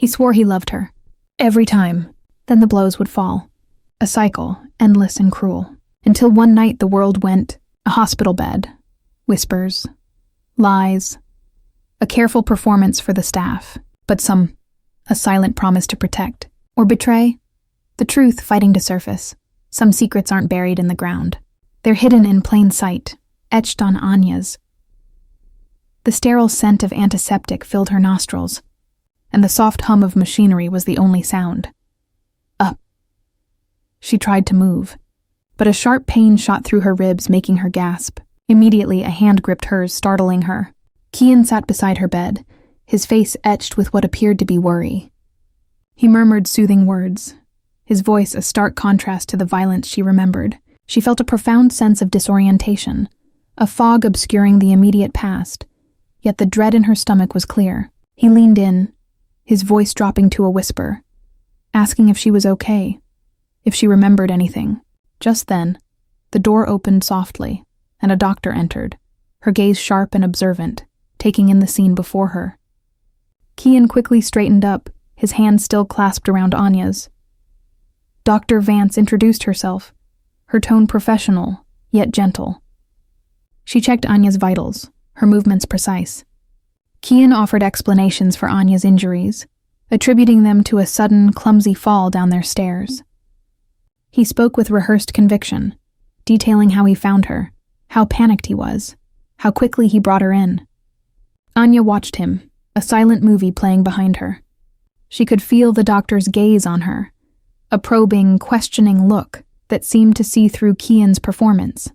He swore he loved her. Every time. Then the blows would fall. A cycle, endless and cruel. Until one night the world went, a hospital bed. Whispers. Lies. A careful performance for the staff. But a silent promise to protect. Or betray. The truth fighting to surface. Some secrets aren't buried in the ground. They're hidden in plain sight, etched on Anya's. The sterile scent of antiseptic filled her nostrils, and the soft hum of machinery was the only sound. Up. She tried to move, but a sharp pain shot through her ribs, making her gasp. Immediately, a hand gripped hers, startling her. Kian sat beside her bed, his face etched with what appeared to be worry. He murmured soothing words, his voice a stark contrast to the violence she remembered. She felt a profound sense of disorientation, a fog obscuring the immediate past, yet the dread in her stomach was clear. He leaned in, his voice dropping to a whisper, asking if she was okay, if she remembered anything. Just then, the door opened softly, and a doctor entered, her gaze sharp and observant, taking in the scene before her. Kian quickly straightened up, his hand still clasped around Anya's. Dr. Vance introduced herself, her tone professional, yet gentle. She checked Anya's vitals, her movements precise. Kian offered explanations for Anya's injuries, attributing them to a sudden, clumsy fall down their stairs. He spoke with rehearsed conviction, detailing how he found her, how panicked he was, how quickly he brought her in. Anya watched him, a silent movie playing behind her. She could feel the doctor's gaze on her, a probing, questioning look that seemed to see through Kian's performance.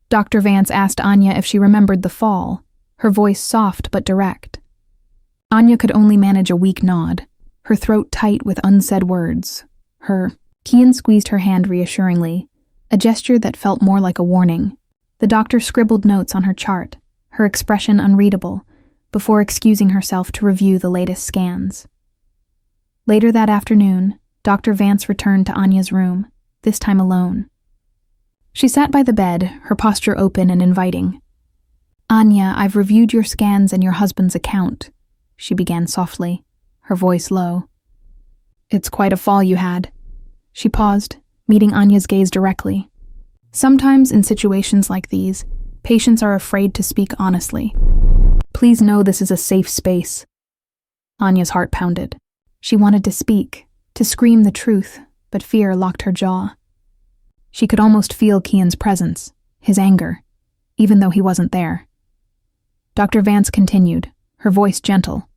Dr. Vance asked Anya if she remembered the fall, her voice soft but direct. Anya could only manage a weak nod, her throat tight with unsaid words. Kian squeezed her hand reassuringly, a gesture that felt more like a warning. The doctor scribbled notes on her chart, her expression unreadable, before excusing herself to review the latest scans. Later that afternoon, Dr. Vance returned to Anya's room, this time alone. She sat by the bed, her posture open and inviting. "Anya, I've reviewed your scans and your husband's account," she began softly, her voice low. "It's quite a fall you had." She paused, meeting Anya's gaze directly. Sometimes in situations like these, patients are afraid to speak honestly. "Please know this is a safe space." Anya's heart pounded. She wanted to speak, to scream the truth, but fear locked her jaw. She could almost feel Kian's presence, his anger, even though he wasn't there. Dr. Vance continued, her voice gentle.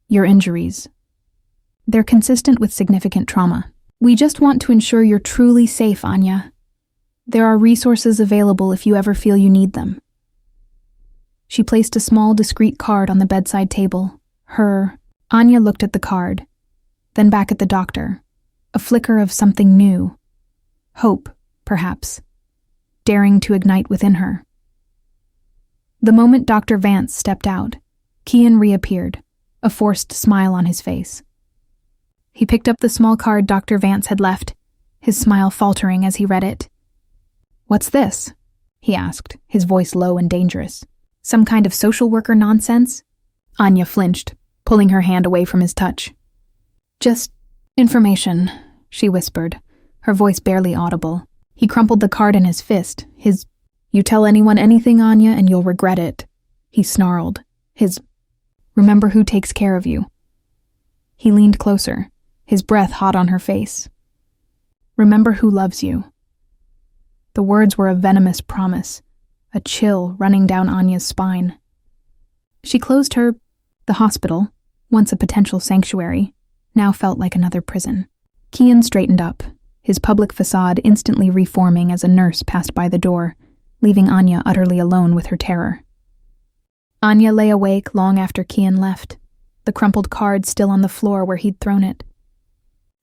"Your injuries. They're consistent with significant trauma. We just want to ensure you're truly safe, Anya. There are resources available if you ever feel you need them." She placed a small, discreet card on the bedside table. Anya looked at the card, then back at the doctor, a flicker of something new. Hope, perhaps, daring to ignite within her. The moment Dr. Vance stepped out, Kian reappeared, a forced smile on his face. He picked up the small card Dr. Vance had left, his smile faltering as he read it. "What's this?" he asked, his voice low and dangerous. "Some kind of social worker nonsense?" Anya flinched, pulling her hand away from his touch. "Just information," she whispered, her voice barely audible. He crumpled the card in his fist, "You tell anyone anything, Anya, and you'll regret it," he snarled, "Remember who takes care of you." He leaned closer, his breath hot on her face. "Remember who loves you." The words were a venomous promise, a chill running down Anya's spine. She closed the hospital, once a potential sanctuary, now felt like another prison. Kian straightened up, his public facade instantly reforming as a nurse passed by the door, leaving Anya utterly alone with her terror. Anya lay awake long after Kian left, the crumpled card still on the floor where he'd thrown it.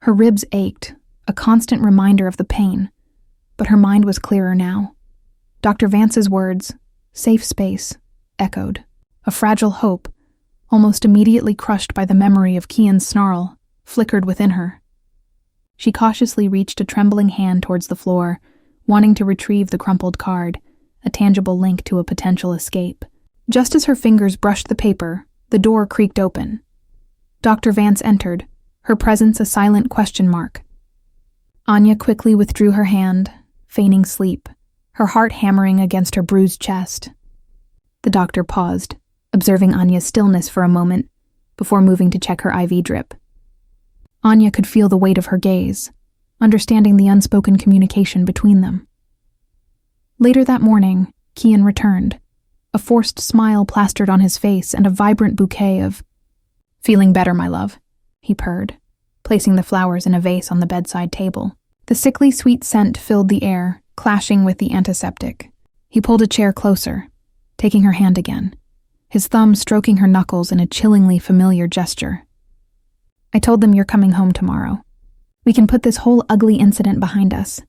Her ribs ached, a constant reminder of the pain, but her mind was clearer now. Dr. Vance's words, "safe space," echoed, a fragile hope, almost immediately crushed by the memory of Kian's snarl, flickered within her. She cautiously reached a trembling hand towards the floor, wanting to retrieve the crumpled card, a tangible link to a potential escape. Just as her fingers brushed the paper, the door creaked open. Dr. Vance entered, her presence a silent question mark. Anya quickly withdrew her hand, feigning sleep, her heart hammering against her bruised chest. The doctor paused, observing Anya's stillness for a moment, before moving to check her IV drip. Anya could feel the weight of her gaze, understanding the unspoken communication between them. Later that morning, Kian returned, a forced smile plastered on his face and a vibrant bouquet of "Feeling better, my love," he purred, placing the flowers in a vase on the bedside table. The sickly sweet scent filled the air, clashing with the antiseptic. He pulled a chair closer, taking her hand again, his thumb stroking her knuckles in a chillingly familiar gesture. "I told them you're coming home tomorrow. We can put this whole ugly incident behind us."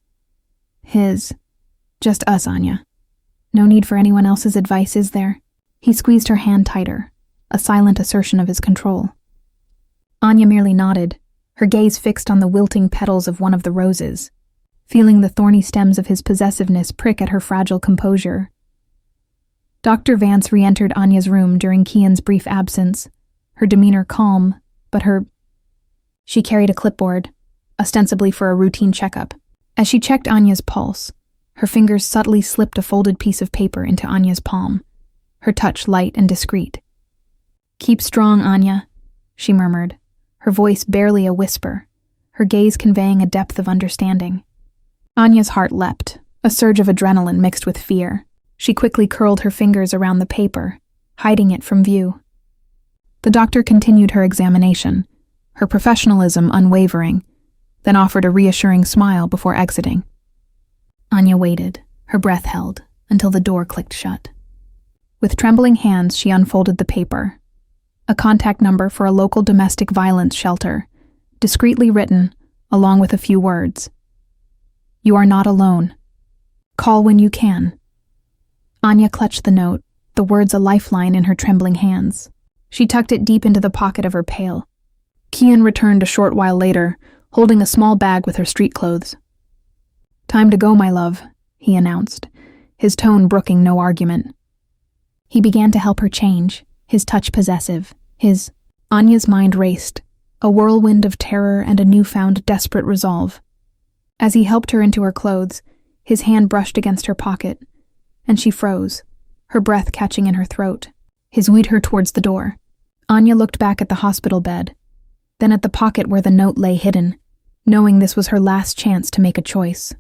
Just us, Anya. No need for anyone else's advice, is there? He squeezed her hand tighter, a silent assertion of his control. Anya merely nodded, her gaze fixed on the wilting petals of one of the roses, feeling the thorny stems of his possessiveness prick at her fragile composure. Dr. Vance re-entered Anya's room during Kian's brief absence, her demeanor calm, but She carried a clipboard, ostensibly for a routine checkup. As she checked Anya's pulse, her fingers subtly slipped a folded piece of paper into Anya's palm, her touch light and discreet. "Keep strong, Anya," she murmured, her voice barely a whisper, her gaze conveying a depth of understanding. Anya's heart leapt, a surge of adrenaline mixed with fear. She quickly curled her fingers around the paper, hiding it from view. The doctor continued her examination, her professionalism unwavering, then offered a reassuring smile before exiting. Anya waited, her breath held, until the door clicked shut. With trembling hands, she unfolded the paper. A contact number for a local domestic violence shelter, discreetly written, along with a few words. "You are not alone. Call when you can." Anya clutched the note, the words a lifeline in her trembling hands. She tucked it deep into the pocket of her pail. Kian returned a short while later, holding a small bag with her street clothes. "Time to go, my love," he announced, his tone brooking no argument. He began to help her change, his touch possessive, Anya's mind raced, a whirlwind of terror and a newfound desperate resolve. As he helped her into her clothes, his hand brushed against her pocket, and she froze, her breath catching in her throat. His wheeled her towards the door. Anya looked back at the hospital bed, then at the pocket where the note lay hidden, knowing this was her last chance to make a choice.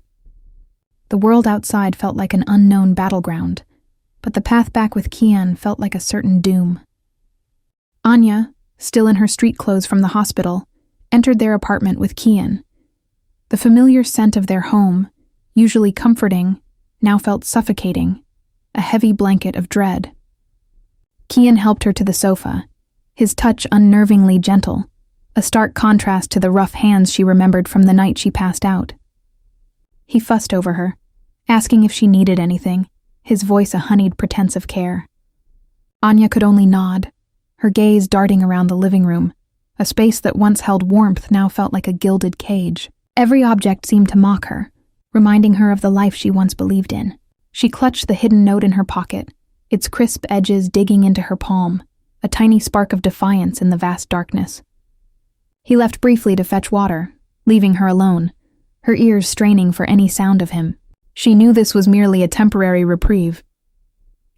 The world outside felt like an unknown battleground, but the path back with Kian felt like a certain doom. Anya, still in her street clothes from the hospital, entered their apartment with Kian. The familiar scent of their home, usually comforting, now felt suffocating, a heavy blanket of dread. Kian helped her to the sofa, his touch unnervingly gentle, a stark contrast to the rough hands she remembered from the night she passed out. He fussed over her, asking if she needed anything, his voice a honeyed pretense of care. Anya could only nod, her gaze darting around the living room, a space that once held warmth now felt like a gilded cage. Every object seemed to mock her, reminding her of the life she once believed in. She clutched the hidden note in her pocket, its crisp edges digging into her palm, a tiny spark of defiance in the vast darkness. He left briefly to fetch water, leaving her alone, her ears straining for any sound of him. She knew this was merely a temporary reprieve.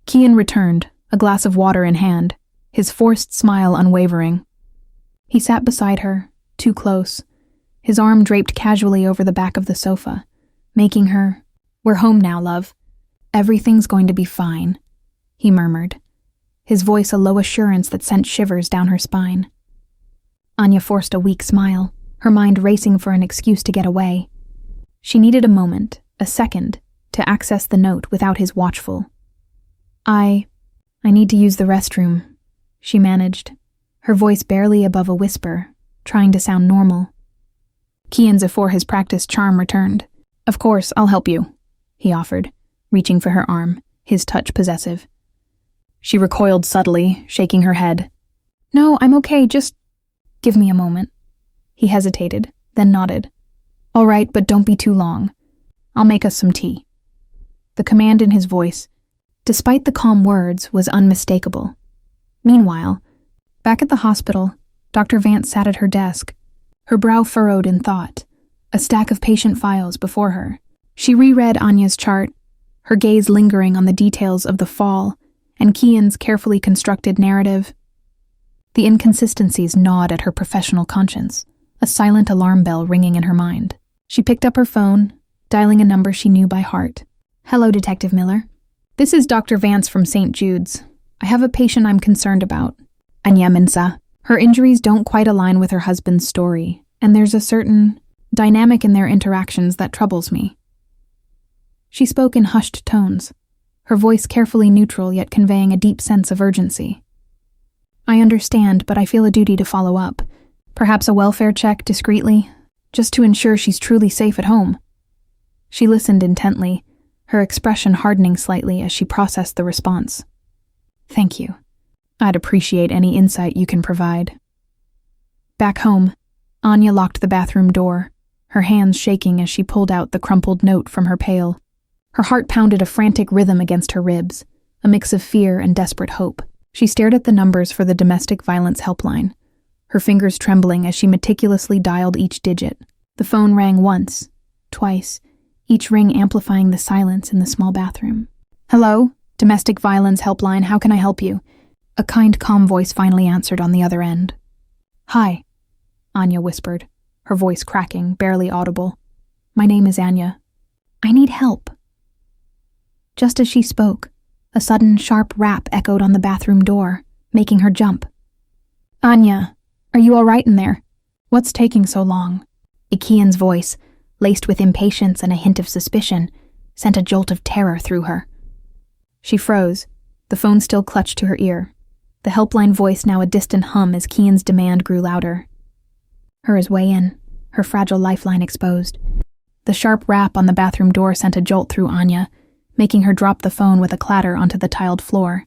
Kian returned, a glass of water in hand, his forced smile unwavering. He sat beside her, too close, his arm draped casually over the back of the sofa, making her, "We're home now, love. Everything's going to be fine," he murmured, his voice a low assurance that sent shivers down her spine. Anya forced a weak smile, her mind racing for an excuse to get away. She needed a moment, a second, to access the note without his watchful. I need to use the restroom," she managed, her voice barely above a whisper, trying to sound normal. Kian's before his practiced charm returned. "Of course, I'll help you," he offered, reaching for her arm, his touch possessive. She recoiled subtly, shaking her head. "No, I'm okay, just give me a moment." He hesitated, then nodded. "All right, but don't be too long. I'll make us some tea." The command in his voice, despite the calm words, was unmistakable. Meanwhile, back at the hospital, Dr. Vance sat at her desk, her brow furrowed in thought, a stack of patient files before her. She reread Anya's chart, her gaze lingering on the details of the fall and Kian's carefully constructed narrative. The inconsistencies gnawed at her professional conscience, a silent alarm bell ringing in her mind. She picked up her phone, dialing a number she knew by heart. "Hello, Detective Miller. This is Dr. Vance from St. Jude's. I have a patient I'm concerned about. Anya Mensah. Her injuries don't quite align with her husband's story, and there's a certain dynamic in their interactions that troubles me." She spoke in hushed tones, her voice carefully neutral yet conveying a deep sense of urgency. "I understand, but I feel a duty to follow up. Perhaps a welfare check discreetly, just to ensure she's truly safe at home." She listened intently, her expression hardening slightly as she processed the response. "Thank you. I'd appreciate any insight you can provide." Back home, Anya locked the bathroom door, her hands shaking as she pulled out the crumpled note from her pail. Her heart pounded a frantic rhythm against her ribs, a mix of fear and desperate hope. She stared at the numbers for the domestic violence helpline, her fingers trembling as she meticulously dialed each digit. The phone rang once, twice, each ring amplifying the silence in the small bathroom. "Hello? Domestic violence helpline, how can I help you?" A kind, calm voice finally answered on the other end. "Hi," Anya whispered, her voice cracking, barely audible. "My name is Anya. I need help." Just as she spoke, a sudden sharp rap echoed on the bathroom door, making her jump. "Anya, are you all right in there? What's taking so long?" Kian's voice, laced with impatience and a hint of suspicion, sent a jolt of terror through her. She froze, the phone still clutched to her ear, the helpline voice now a distant hum as Kian's demand grew louder. Hers way in, her fragile lifeline exposed. The sharp rap on the bathroom door sent a jolt through Anya, making her drop the phone with a clatter onto the tiled floor.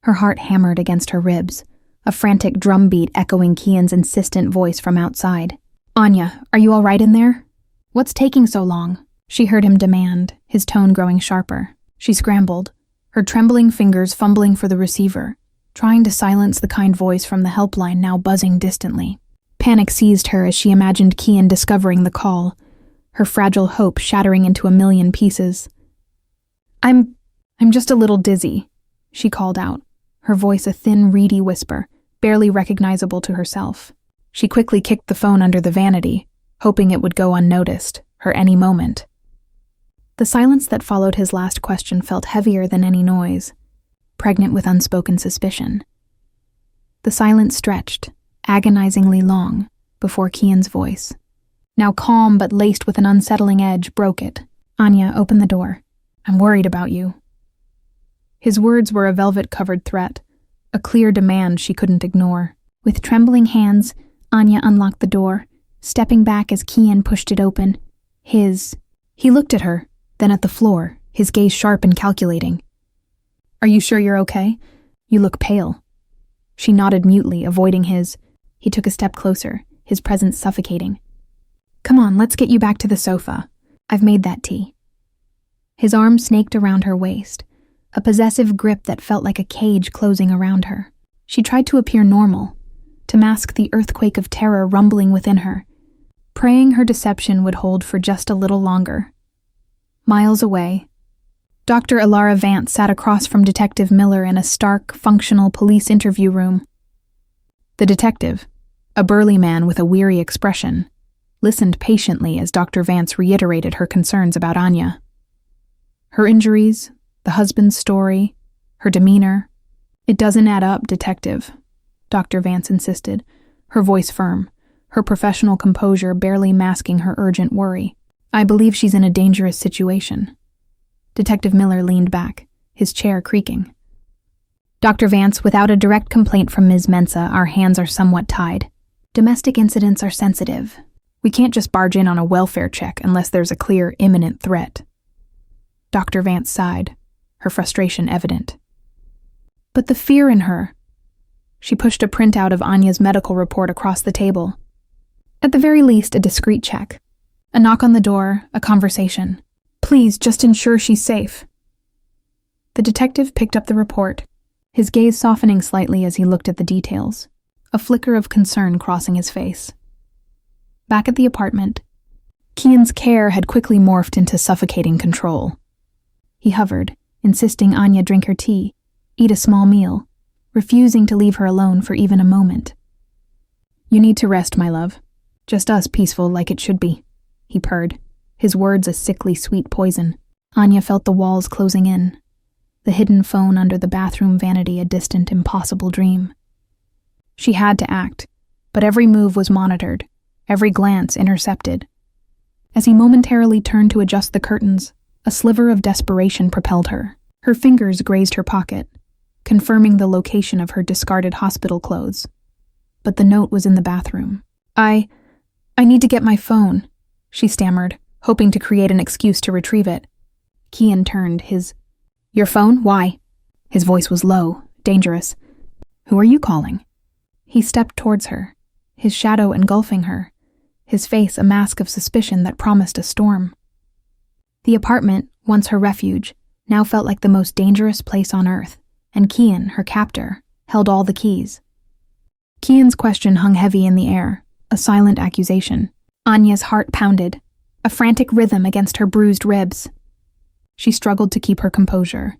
Her heart hammered against her ribs, a frantic drumbeat echoing Kian's insistent voice from outside. "Anya, are you all right in there? What's taking so long?" she heard him demand, his tone growing sharper. She scrambled, her trembling fingers fumbling for the receiver, trying to silence the kind voice from the helpline now buzzing distantly. Panic seized her as she imagined Kian discovering the call, her fragile hope shattering into a million pieces. I'm just a little dizzy," she called out, her voice a thin, reedy whisper, barely recognizable to herself. She quickly kicked the phone under the vanity, hoping it would go unnoticed, her any moment. The silence that followed his last question felt heavier than any noise, pregnant with unspoken suspicion. The silence stretched, agonizingly long, before Kian's voice, now calm but laced with an unsettling edge, broke it. "Anya, open the door. I'm worried about you." His words were a velvet-covered threat, a clear demand she couldn't ignore. With trembling hands, Anya unlocked the door, stepping back as Kian pushed it open. He looked at her, then at the floor, his gaze sharp and calculating. "Are you sure you're okay? You look pale." She nodded mutely, avoiding his. He took a step closer, his presence suffocating. "Come on, let's get you back to the sofa. I've made that tea." His arm snaked around her waist, a possessive grip that felt like a cage closing around her. She tried to appear normal, to mask the earthquake of terror rumbling within her, praying her deception would hold for just a little longer. Miles away, Dr. Elara Vance sat across from Detective Miller in a stark, functional police interview room. The detective, a burly man with a weary expression, listened patiently as Dr. Vance reiterated her concerns about Anya. Her injuries, the husband's story, her demeanor. "It doesn't add up, Detective," Dr. Vance insisted, her voice firm, her professional composure barely masking her urgent worry. "I believe she's in a dangerous situation." Detective Miller leaned back, his chair creaking. "Dr. Vance, without a direct complaint from Ms. Mensah, our hands are somewhat tied. Domestic incidents are sensitive. We can't just barge in on a welfare check unless there's a clear, imminent threat." Dr. Vance sighed, her frustration evident. "But the fear in her." She pushed a printout of Anya's medical report across the table. "At the very least, a discreet check. A knock on the door, a conversation. Please, just ensure she's safe." The detective picked up the report, his gaze softening slightly as he looked at the details. a flicker of concern crossing his face. Back at the apartment, Kian's care had quickly morphed into suffocating control. He hovered, insisting Anya drink her tea, eat a small meal, refusing to leave her alone for even a moment. "You need to rest, my love. Just us peaceful like it should be," he purred, his words a sickly sweet poison. Anya felt the walls closing in, the hidden phone under the bathroom vanity a distant, impossible dream. She had to act, but every move was monitored, every glance intercepted. As he momentarily turned to adjust the curtains, a sliver of desperation propelled her. Her fingers grazed her pocket, confirming the location of her discarded hospital clothes. But the note was in the bathroom. I need to get my phone," she stammered, hoping to create an excuse to retrieve it. Kian turned, "Your phone? Why?" His voice was low, dangerous. "Who are you calling?" He stepped towards her, his shadow engulfing her, his face a mask of suspicion that promised a storm. The apartment, once her refuge, now felt like the most dangerous place on earth, and Kian, her captor, held all the keys. Kian's question hung heavy in the air, a silent accusation. Anya's heart pounded, a frantic rhythm against her bruised ribs. She struggled to keep her composure,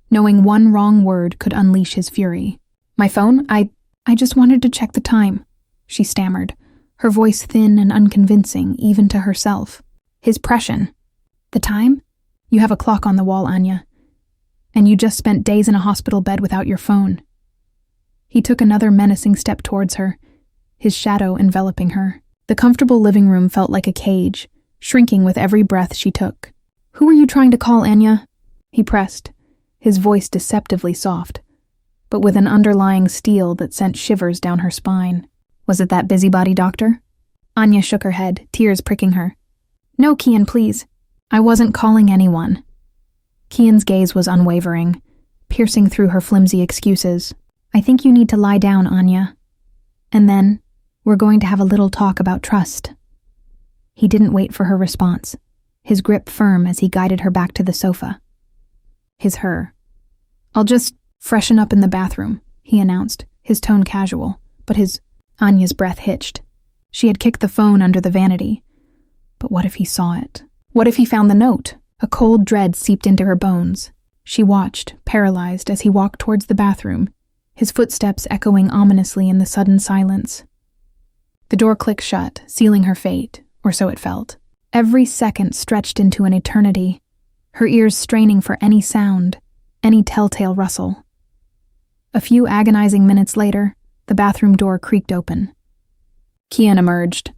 knowing one wrong word could unleash his fury. "My phone? I just wanted to check the time," she stammered, her voice thin and unconvincing even to herself. His pression. "The time? You have a clock on the wall, Anya. And you just spent days in a hospital bed without your phone." He took another menacing step towards her, his shadow enveloping her. The comfortable living room felt like a cage, shrinking with every breath she took. "Who are you trying to call, Anya?" he pressed, his voice deceptively soft, but with an underlying steel that sent shivers down her spine. "Was it that busybody doctor?" Anya shook her head, tears pricking her. "No, Kian, please. I wasn't calling anyone." Kian's gaze was unwavering, piercing through her flimsy excuses. "I think you need to lie down, Anya. And then, we're going to have a little talk about trust." He didn't wait for her response, his grip firm as he guided her back to the sofa. Her. "I'll just freshen up in the bathroom," he announced, his tone casual, but Anya's breath hitched. She had kicked the phone under the vanity. But what if he saw it? What if he found the note? A cold dread seeped into her bones. She watched, paralyzed, as he walked towards the bathroom, his footsteps echoing ominously in the sudden silence. The door clicked shut, sealing her fate, or so it felt. Every second stretched into an eternity, her ears straining for any sound, any telltale rustle. A few agonizing minutes later, the bathroom door creaked open. Kian emerged,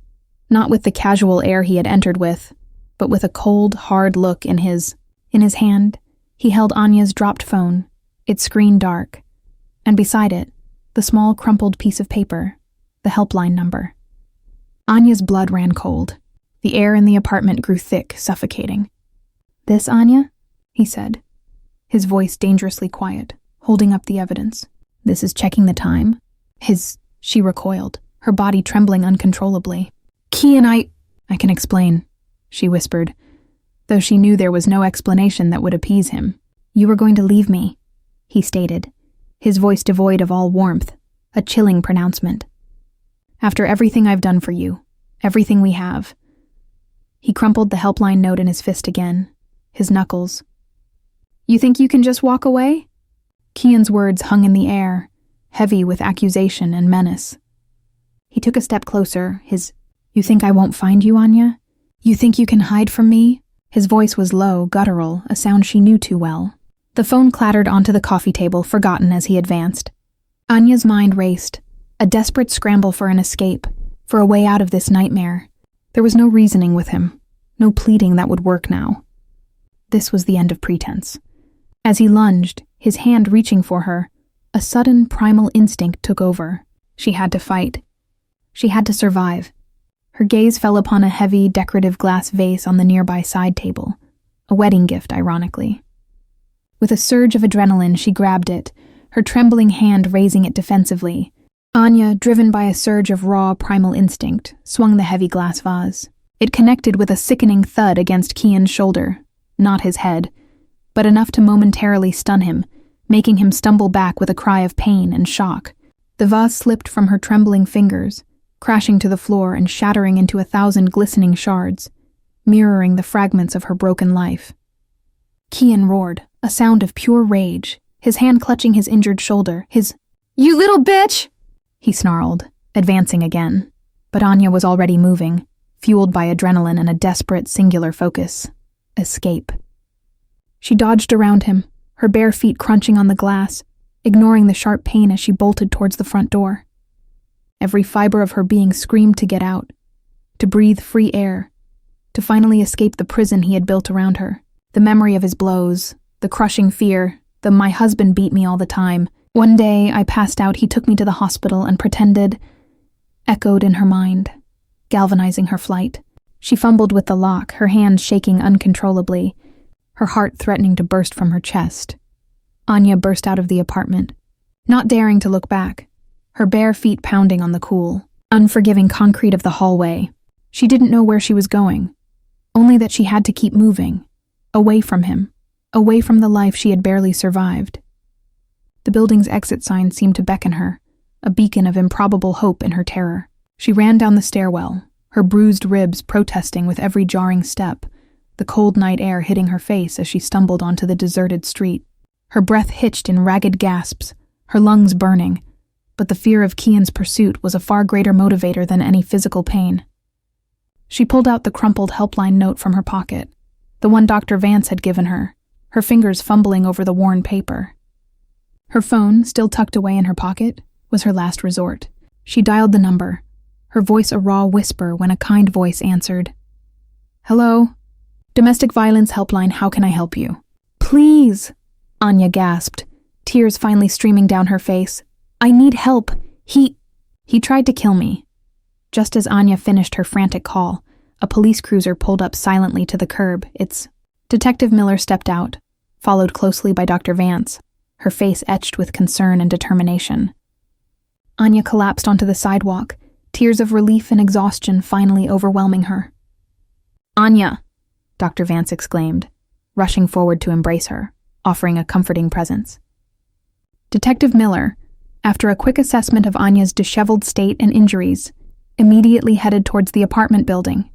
not with the casual air he had entered with, but with a cold, hard look in his hand. He held Anya's dropped phone, its screen dark, and beside it, the small crumpled piece of paper, the helpline number. Anya's blood ran cold. The air in the apartment grew thick, suffocating. "This, Anya?" he said, his voice dangerously quiet, holding up the evidence. "This is checking the time?" She recoiled, her body trembling uncontrollably. "Kian, I can explain," she whispered, though she knew there was no explanation that would appease him. "You were going to leave me," he stated, his voice devoid of all warmth, a chilling pronouncement. "After everything I've done for you, everything we have." He crumpled the helpline note in his fist again, his knuckles. "You think you can just walk away?" Kian's words hung in the air, heavy with accusation and menace. He took a step closer, "You think I won't find you, Anya? You think you can hide from me?" His voice was low, guttural, a sound she knew too well. The phone clattered onto the coffee table, forgotten as he advanced. Anya's mind raced, a desperate scramble for an escape, for a way out of this nightmare. There was no reasoning with him, no pleading that would work now. This was the end of pretense. As he lunged, his hand reaching for her, a sudden primal instinct took over. She had to fight. She had to survive. Her gaze fell upon a heavy, decorative glass vase on the nearby side table, a wedding gift, ironically. With a surge of adrenaline, she grabbed it, her trembling hand raising it defensively. Anya, driven by a surge of raw, primal instinct, swung the heavy glass vase. It connected with a sickening thud against Kian's shoulder, not his head, but enough to momentarily stun him, making him stumble back with a cry of pain and shock. The vase slipped from her trembling fingers, crashing to the floor and shattering into 1,000 glistening shards, mirroring the fragments of her broken life. Kian roared, a sound of pure rage, his hand clutching his injured shoulder. "You little bitch!" he snarled, advancing again. But Anya was already moving, fueled by adrenaline and a desperate, singular focus: escape. She dodged around him, her bare feet crunching on the glass, ignoring the sharp pain as she bolted towards the front door. Every fiber of her being screamed to get out, to breathe free air, to finally escape the prison he had built around her. The memory of his blows, the crushing fear, the "my husband beat me all the time. One day I passed out, he took me to the hospital and pretended," echoed in her mind, galvanizing her flight. She fumbled with the lock, her hands shaking uncontrollably, her heart threatening to burst from her chest. Anya burst out of the apartment, not daring to look back, her bare feet pounding on the cool, unforgiving concrete of the hallway. She didn't know where she was going, only that she had to keep moving, away from him, away from the life she had barely survived. The building's exit sign seemed to beckon her, a beacon of improbable hope in her terror. She ran down the stairwell, her bruised ribs protesting with every jarring step, the cold night air hitting her face as she stumbled onto the deserted street. Her breath hitched in ragged gasps, her lungs burning, but the fear of Kian's pursuit was a far greater motivator than any physical pain. She pulled out the crumpled helpline note from her pocket, the one Dr. Vance had given her, her fingers fumbling over the worn paper. Her phone, still tucked away in her pocket, was her last resort. She dialed the number, her voice a raw whisper when a kind voice answered. "Hello? Domestic violence helpline, how can I help you?" "Please," Anya gasped, tears finally streaming down her face. "I need help. He tried to kill me." Just as Anya finished her frantic call, a police cruiser pulled up silently to the curb. Detective Miller stepped out, followed closely by Dr. Vance, her face etched with concern and determination. Anya collapsed onto the sidewalk, tears of relief and exhaustion finally overwhelming her. "Anya!" Dr. Vance exclaimed, rushing forward to embrace her, offering a comforting presence. Detective Miller, after a quick assessment of Anya's disheveled state and injuries, immediately headed towards the apartment building.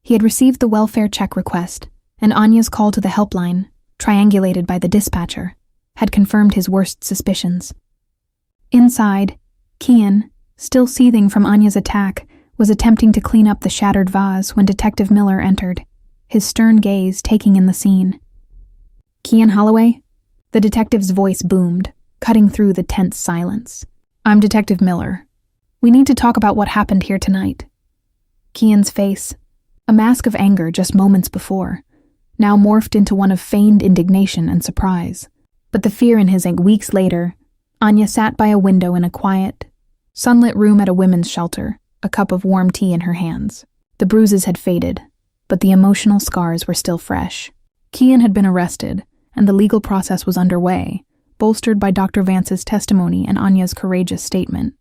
He had received the welfare check request, and Anya's call to the helpline, triangulated by the dispatcher, had confirmed his worst suspicions. Inside, Kian, still seething from Anya's attack, was attempting to clean up the shattered vase when Detective Miller entered, his stern gaze taking in the scene. "Kian Holloway?" The detective's voice boomed, cutting through the tense silence. "I'm Detective Miller. We need to talk about what happened here tonight." Kian's face, a mask of anger just moments before, now morphed into one of feigned indignation and surprise. But the fear in his ink. Weeks later, Anya sat by a window in a quiet, sunlit room at a women's shelter, a cup of warm tea in her hands. The bruises had faded, but the emotional scars were still fresh. Kian had been arrested, and the legal process was underway, bolstered by Dr. Vance's testimony and Anya's courageous statement.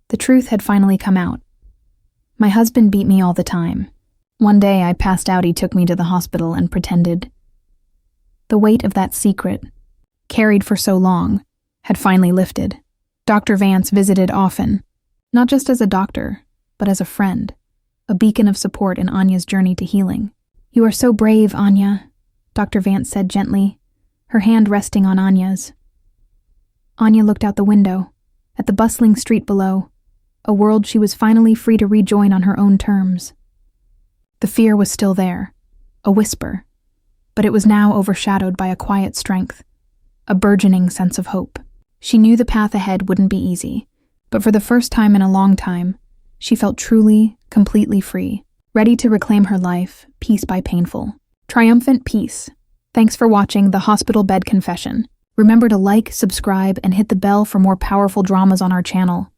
The truth had finally come out. "My husband beat me all the time. One day I passed out, he took me to the hospital and pretended." The weight of that secret, carried for so long, had finally lifted. Dr. Vance visited often, not just as a doctor, but as a friend, a beacon of support in Anya's journey to healing. "You are so brave, Anya," Dr. Vance said gently, her hand resting on Anya's. Anya looked out the window, at the bustling street below, a world she was finally free to rejoin on her own terms. The fear was still there, a whisper, but it was now overshadowed by a quiet strength, a burgeoning sense of hope. She knew the path ahead wouldn't be easy, but for the first time in a long time, she felt truly, completely free, ready to reclaim her life, piece by painful. Triumphant peace. Thanks for watching The Hospital Bed Confession. Remember to like, subscribe, and hit the bell for more powerful dramas on our channel.